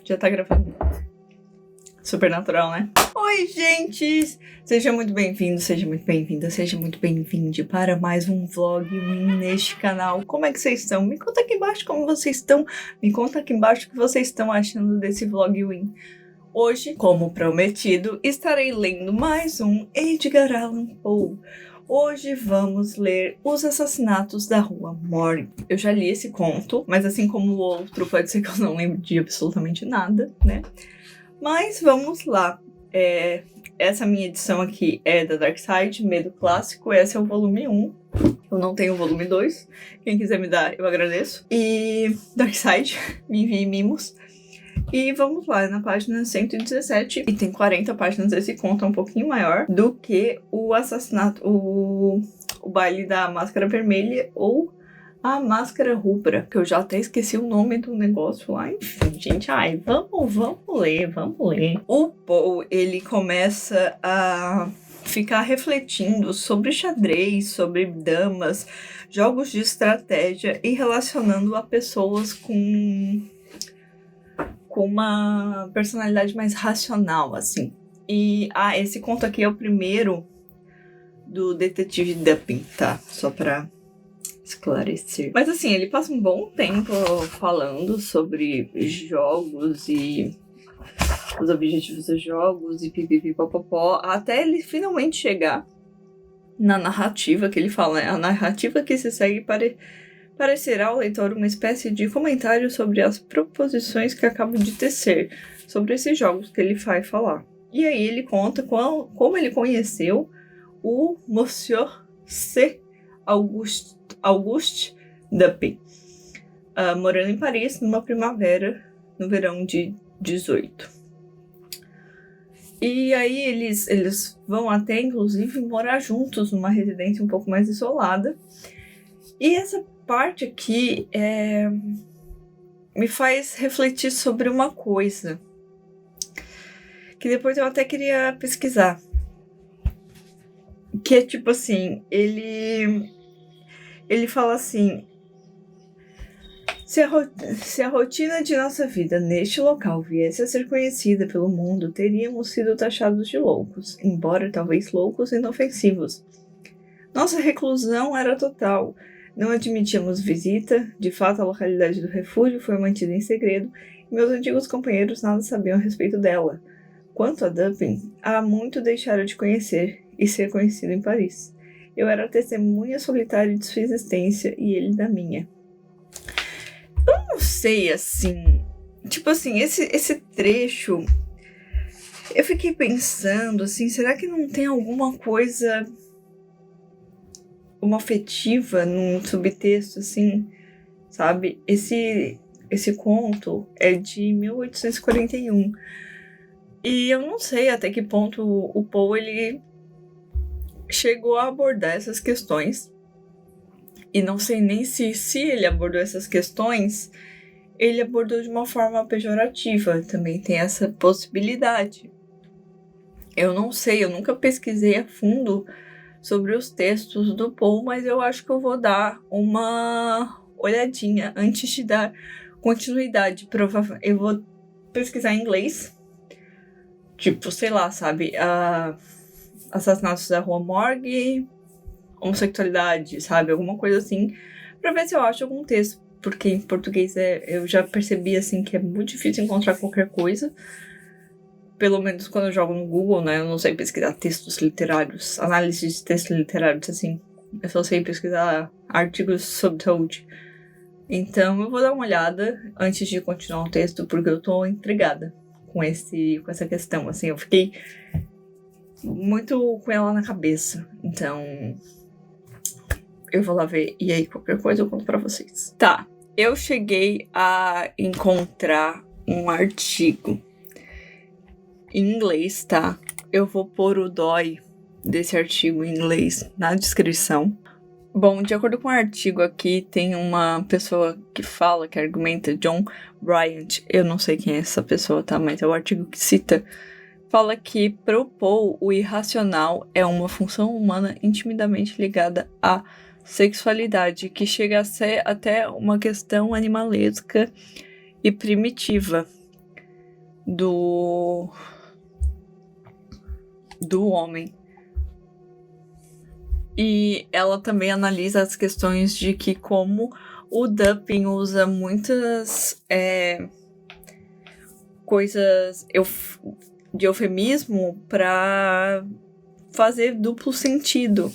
Já tá gravando. Super natural, né? Oi, gente! Seja muito bem-vindo, seja muito bem-vinda, seja muito bem-vinde para mais um vlog Win neste canal. Como é que vocês estão? Me conta aqui embaixo como vocês estão. Me conta aqui embaixo o que vocês estão achando desse vlog Win. Hoje, como prometido, estarei lendo mais um Edgar Allan Poe. Hoje vamos ler Os Assassinatos da Rua Morgue. Eu já li esse conto, mas assim como o outro, pode ser que eu não lembre de absolutamente nada, né? Mas vamos lá. Essa minha edição aqui é da Dark Side, Medo Clássico. Esse é o volume 1. Eu não tenho o volume 2. Quem quiser me dar, eu agradeço. E Dark Side, me envie mimos. E vamos lá, na página 117. E tem 40 páginas. Esse conto é um pouquinho maior do que o assassinato, o baile da Máscara Vermelha ou a Máscara Rubra, que eu já até esqueci o nome do negócio lá. Enfim, gente, vamos ler. O Poe, ele começa a ficar refletindo sobre xadrez, sobre damas, jogos de estratégia e relacionando a pessoas com uma personalidade mais racional, assim. E, esse conto aqui é o primeiro do Detetive Dupin, tá? Só pra esclarecer. Mas assim, ele passa um bom tempo falando sobre jogos e os objetivos dos jogos e pipipipopopó, até ele finalmente chegar na narrativa que ele fala, né? A narrativa que se segue parecerá ao leitor uma espécie de comentário sobre as proposições que acabo de tecer sobre esses jogos que ele vai falar. E aí ele conta como ele conheceu o Monsieur C. Auguste Dupin, morando em Paris numa primavera, no verão de 18. E aí eles vão até, inclusive, morar juntos numa residência um pouco mais isolada. E essa parte aqui me faz refletir sobre uma coisa que depois eu até queria pesquisar. Que é tipo assim, ele fala assim: se a rotina de nossa vida neste local viesse a ser conhecida pelo mundo, teríamos sido taxados de loucos, embora talvez loucos inofensivos. Nossa reclusão era total. Não admitíamos visita, de fato a localidade do refúgio foi mantida em segredo e meus antigos companheiros nada sabiam a respeito dela. Quanto a Dupin, há muito deixara de conhecer e ser conhecido em Paris. Eu era testemunha solitária de sua existência e ele da minha. Eu não sei, assim... Tipo assim, esse trecho... Eu fiquei pensando, assim, será que não tem alguma coisa... uma afetiva num subtexto, assim, sabe? Esse conto é de 1841. E eu não sei até que ponto o Poe, ele chegou a abordar essas questões. E não sei nem se ele abordou essas questões, ele abordou de uma forma pejorativa. Também tem essa possibilidade. Eu não sei, eu nunca pesquisei a fundo sobre os textos do Poe, mas eu acho que eu vou dar uma olhadinha antes de dar continuidade. Eu vou pesquisar em inglês. Tipo, sei lá, sabe? Assassinatos da Rua Morgue, homossexualidade, sabe? Alguma coisa assim, pra ver se eu acho algum texto. Porque em português eu já percebi, assim, que é muito difícil encontrar qualquer coisa. Pelo menos quando eu jogo no Google, né? Eu não sei pesquisar textos literários, análise de textos literários, assim. Eu só sei pesquisar artigos sobre saúde. Então eu vou dar uma olhada antes de continuar o texto, porque eu tô intrigada com essa questão, assim. Eu fiquei muito com ela na cabeça. Então eu vou lá ver, e aí qualquer coisa eu conto pra vocês. Tá, eu cheguei a encontrar um artigo em inglês, tá? Eu vou pôr o DOI desse artigo em inglês na descrição. Bom, de acordo com o artigo aqui, tem uma pessoa que fala, que argumenta, John Bryant. Eu não sei quem é essa pessoa, tá? Mas é o artigo que cita. Fala que, para o Poe, o irracional é uma função humana intimamente ligada à sexualidade, que chega a ser até uma questão animalesca e primitiva. do homem. E ela também analisa as questões de que como o Dupin usa muitas coisas de eufemismo para fazer duplo sentido.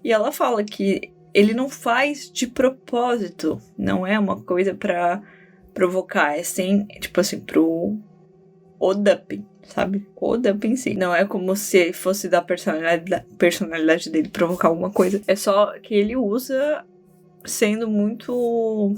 E ela fala que ele não faz de propósito, não é uma coisa para provocar, é sem, tipo assim, o Dupin, sabe? O Dupin em si. Não é como se fosse da personalidade dele provocar alguma coisa. É só que ele usa sendo muito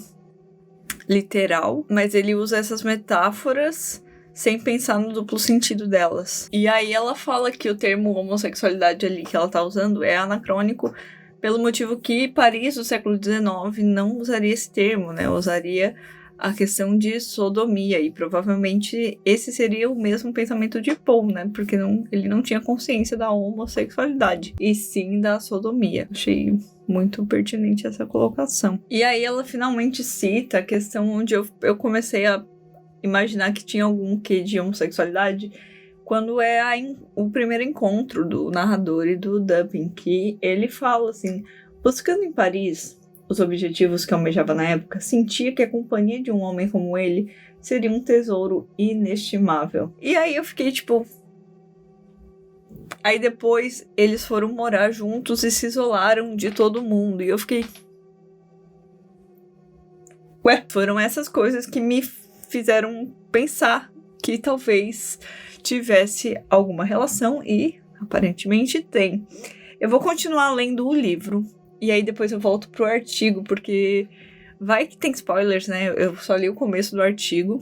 literal, mas ele usa essas metáforas sem pensar no duplo sentido delas. E aí ela fala que o termo homossexualidade ali que ela tá usando é anacrônico pelo motivo que Paris do século XIX não usaria esse termo, né? Usaria a questão de sodomia, e provavelmente esse seria o mesmo pensamento de Poe, né? Porque ele não tinha consciência da homossexualidade, e sim da sodomia. Achei muito pertinente essa colocação. E aí ela finalmente cita a questão onde eu comecei a imaginar que tinha algum quê de homossexualidade, quando o primeiro encontro do narrador e do Dupin, que ele fala assim: buscando em Paris os objetivos que almejava na época, sentia que a companhia de um homem como ele seria um tesouro inestimável. E aí eu fiquei tipo... Aí depois eles foram morar juntos e se isolaram de todo mundo. E eu fiquei... Ué, foram essas coisas que me fizeram pensar que talvez tivesse alguma relação, e aparentemente tem. Eu vou continuar lendo o livro e aí depois eu volto pro artigo, porque vai que tem spoilers, né? Eu só li o começo do artigo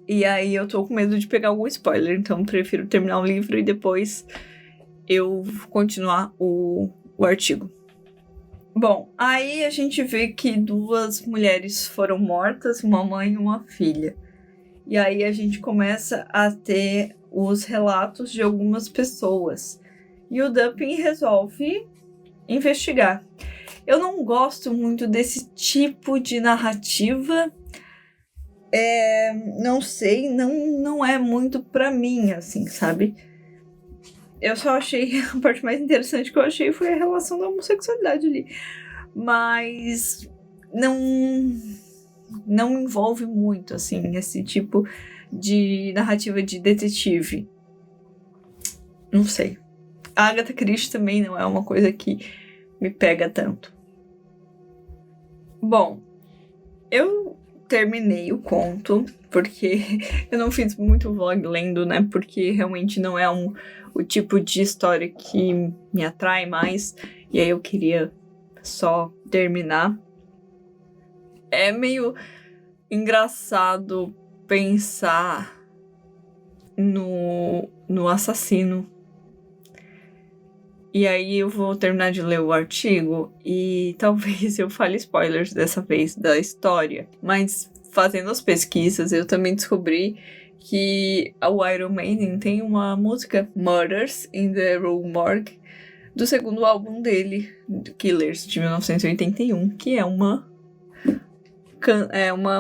e aí eu tô com medo de pegar algum spoiler, então prefiro terminar o livro e depois eu continuar o artigo. Bom, aí a gente vê que 2 mulheres foram mortas, uma mãe e uma filha. E aí a gente começa a ter os relatos de algumas pessoas. E o Dupin resolve investigar. Eu não gosto muito desse tipo de narrativa. Não sei, não é muito pra mim, assim, sabe? Eu só achei... A parte mais interessante que eu achei foi a relação da homossexualidade ali. Mas não envolve muito, assim, esse tipo de narrativa de detetive. Não sei. A Agatha Christie também não é uma coisa que me pega tanto. Bom, eu terminei o conto, porque eu não fiz muito vlog lendo, né? Porque realmente não é o tipo de história que me atrai mais. E aí eu queria só terminar. É meio engraçado pensar no assassino. E aí eu vou terminar de ler o artigo e talvez eu fale spoilers dessa vez da história. Mas fazendo as pesquisas eu também descobri que o Iron Maiden tem uma música, Murders in the Rue Morgue, do segundo álbum dele, Killers, de 1981, que é uma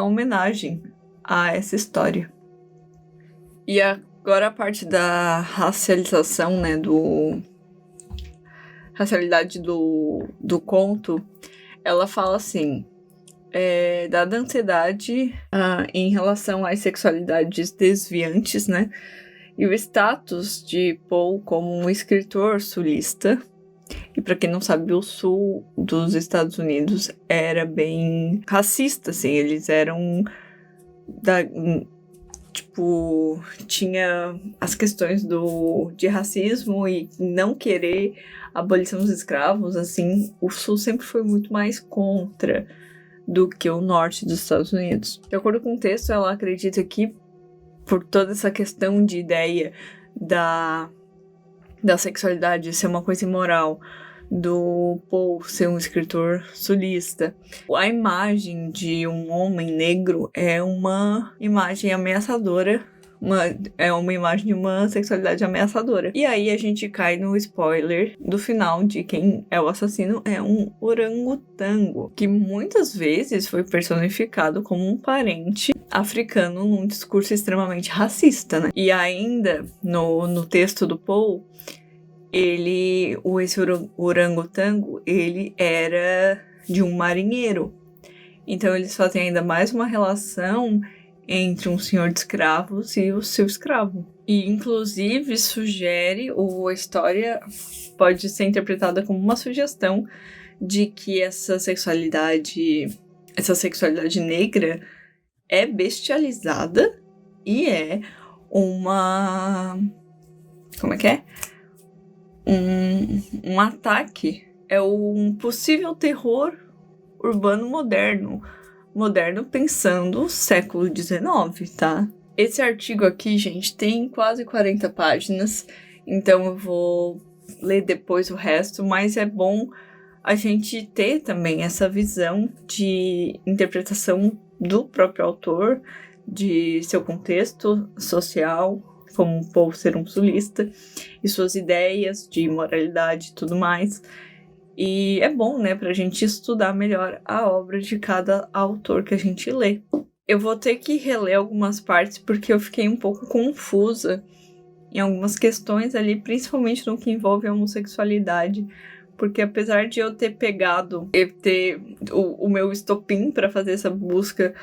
homenagem a essa história. E agora a parte da racialização, né, racialidade do conto, ela fala assim, dada a ansiedade em relação às sexualidades desviantes, né, e o status de Poe como um escritor sulista. E para quem não sabe, o sul dos Estados Unidos era bem racista, assim, eles eram tinha as questões de racismo e não querer a abolição dos escravos, assim, o sul sempre foi muito mais contra do que o norte dos Estados Unidos. De acordo com o texto, ela acredita que por toda essa questão de ideia da sexualidade ser uma coisa imoral, do Poe ser um escritor sulista, a imagem de um homem negro é uma imagem ameaçadora, é uma imagem de uma sexualidade ameaçadora. E aí a gente cai no spoiler do final de quem é o assassino, é um orangotango, que muitas vezes foi personificado como um parente africano num discurso extremamente racista, né? E ainda, no texto do Poe, esse orangotango, ele era de um marinheiro. Então eles fazem ainda mais uma relação entre um senhor de escravos e o seu escravo. E inclusive sugere, ou a história pode ser interpretada como uma sugestão de que essa sexualidade negra é bestializada e é uma... como é que é? Um ataque. É um possível terror urbano moderno pensando século XIX, tá? Esse artigo aqui, gente, tem quase 40 páginas, então eu vou ler depois o resto, mas é bom a gente ter também essa visão de interpretação do próprio autor, de seu contexto social, como o Poe ser um sulista, e suas ideias de moralidade e tudo mais. E é bom, né, pra gente estudar melhor a obra de cada autor que a gente lê. Eu vou ter que reler algumas partes porque eu fiquei um pouco confusa em algumas questões ali, principalmente no que envolve a homossexualidade. Porque apesar de eu ter pegado, o meu estopim para fazer essa busca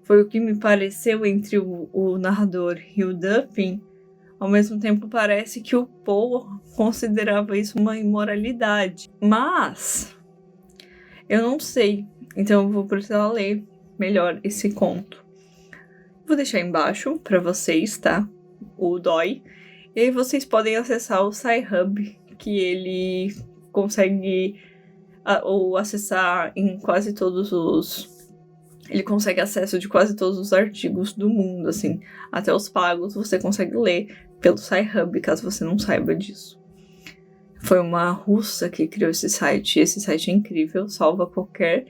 foi o que me pareceu entre o narrador e o Dupin, ao mesmo tempo parece que o Poe considerava isso uma imoralidade. Mas eu não sei, então eu vou precisar ler melhor esse conto. Vou deixar embaixo para vocês, tá? O DOI. E aí vocês podem acessar o Sci-Hub, que ele consegue ou acessar em quase todos os... Ele consegue acesso de quase todos os artigos do mundo, assim. Até os pagos você consegue ler pelo Sci-Hub, caso você não saiba disso. Foi uma russa que criou esse site. Esse site é incrível, salva qualquer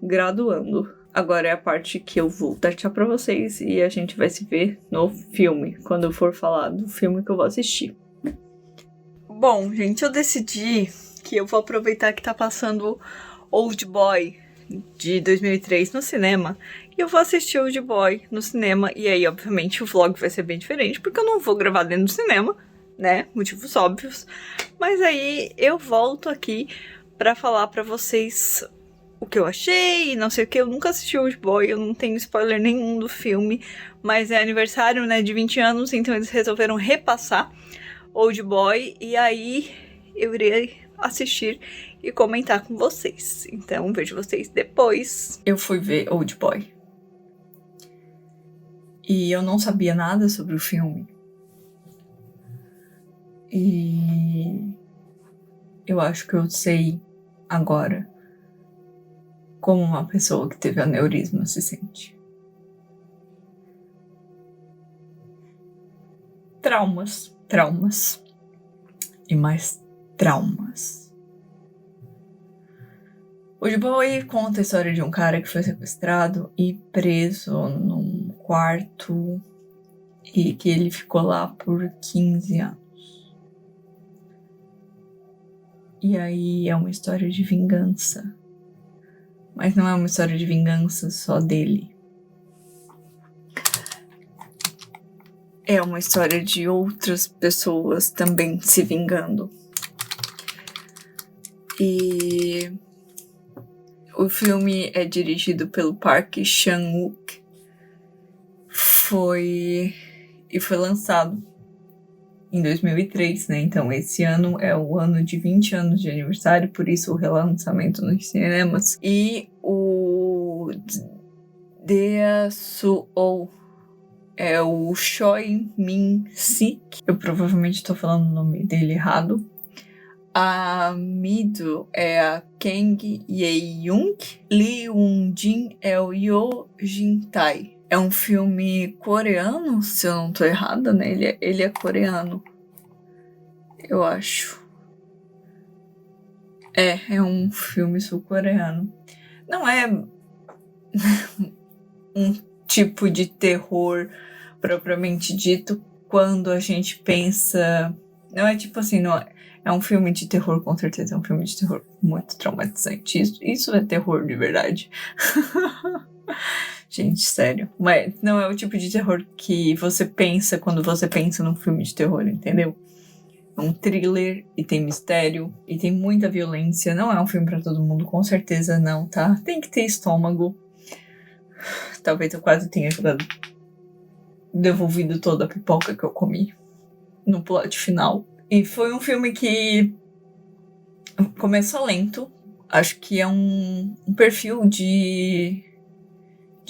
graduando. Agora é a parte que eu vou dar tchau pra vocês e a gente vai se ver no filme, quando eu for falar do filme que eu vou assistir. Bom, gente, eu decidi que eu vou aproveitar que tá passando Old Boy de 2003 no cinema, e eu vou assistir Old Boy no cinema, e aí, obviamente, o vlog vai ser bem diferente, porque eu não vou gravar dentro do cinema, né, motivos óbvios, mas aí eu volto aqui pra falar pra vocês o que eu achei, e não sei o que. Eu nunca assisti Old Boy, eu não tenho spoiler nenhum do filme, mas é aniversário, né, de 20 anos, então eles resolveram repassar Old Boy, e aí eu irei assistir e comentar com vocês. Então, vejo vocês depois. Eu fui ver Old Boy. E eu não sabia nada sobre o filme. E eu acho que eu sei agora como uma pessoa que teve aneurisma se sente. Traumas e mais traumas. Old Boy conta a história de um cara que foi sequestrado e preso num quarto e que ele ficou lá por 15 anos. E aí é uma história de vingança. Mas não é uma história de vingança só dele. É uma história de outras pessoas também se vingando. E o filme é dirigido pelo Park Chan-wook. Foi lançado em 2003, né? Então esse ano é o ano de 20 anos de aniversário, por isso o relançamento nos cinemas. E o Dea Suo é o Choi Min-sik. Eu provavelmente estou falando o nome dele errado. A Mido é a Kang Ye-young. Lee Won-jin é o Yo Jin-tae. É um filme coreano, se eu não tô errada, né? Ele é coreano, eu acho. É um filme sul-coreano. Não é um tipo de terror propriamente dito quando a gente pensa... Não é tipo assim, não é um filme de terror, com certeza é um filme de terror muito traumatizante. Isso é terror de verdade. Gente, sério. Mas não é o tipo de terror que você pensa quando você pensa num filme de terror, entendeu? É um thriller e tem mistério e tem muita violência. Não é um filme pra todo mundo, com certeza não, tá? Tem que ter estômago. Talvez eu quase tenha devolvido toda a pipoca que eu comi no plot final. E foi um filme que começou lento. Acho que é um perfil de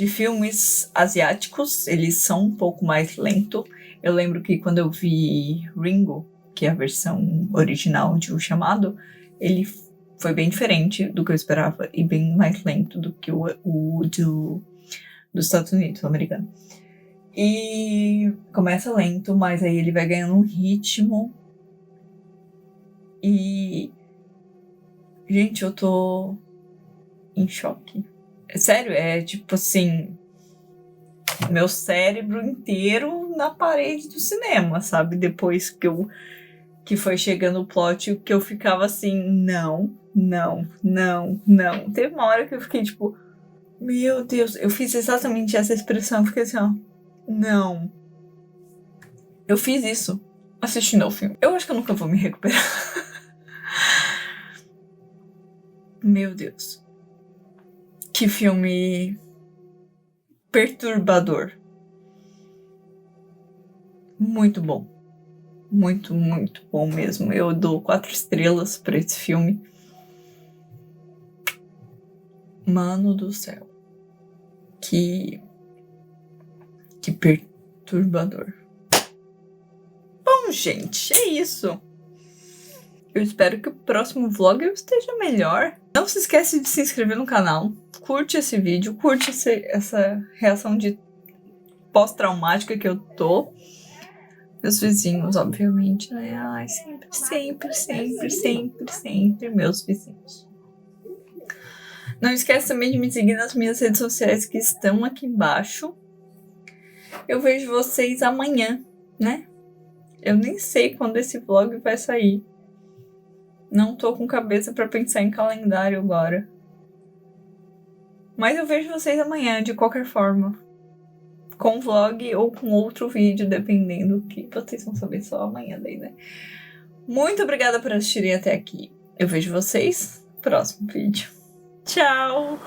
filmes asiáticos. Eles são um pouco mais lento. Eu lembro que quando eu vi Ringo, que é a versão original de O Chamado, ele foi bem diferente do que eu esperava e bem mais lento do que o dos Estados Unidos, o americano. E começa lento, mas aí ele vai ganhando um ritmo. E... gente, eu tô em choque. Sério, é tipo assim... meu cérebro inteiro na parede do cinema, sabe? Depois que foi chegando o plot, que eu ficava assim, não. Teve uma hora que eu fiquei tipo, meu Deus, eu fiz exatamente essa expressão, eu fiquei assim, ó, não. Eu fiz isso assistindo ao filme. Eu acho que eu nunca vou me recuperar. Meu Deus. Que filme perturbador. Muito bom. Muito, muito bom mesmo. Eu dou 4 estrelas pra esse filme. Mano do céu. Que perturbador. Bom, gente, é isso. Eu espero que o próximo vlog eu esteja melhor. Não se esquece de se inscrever no canal. Curte esse vídeo, curte essa reação de pós-traumática que eu tô. Meus vizinhos, obviamente, né? Ai, sempre meus vizinhos. Não esquece também de me seguir nas minhas redes sociais que estão aqui embaixo. Eu vejo vocês amanhã, né? Eu nem sei quando esse vlog vai sair. Não tô com cabeça pra pensar em calendário agora. Mas eu vejo vocês amanhã, de qualquer forma. Com vlog ou com outro vídeo, dependendo do que vocês vão saber só amanhã daí, né? Muito obrigada por assistirem até aqui. Eu vejo vocês no próximo vídeo. Tchau!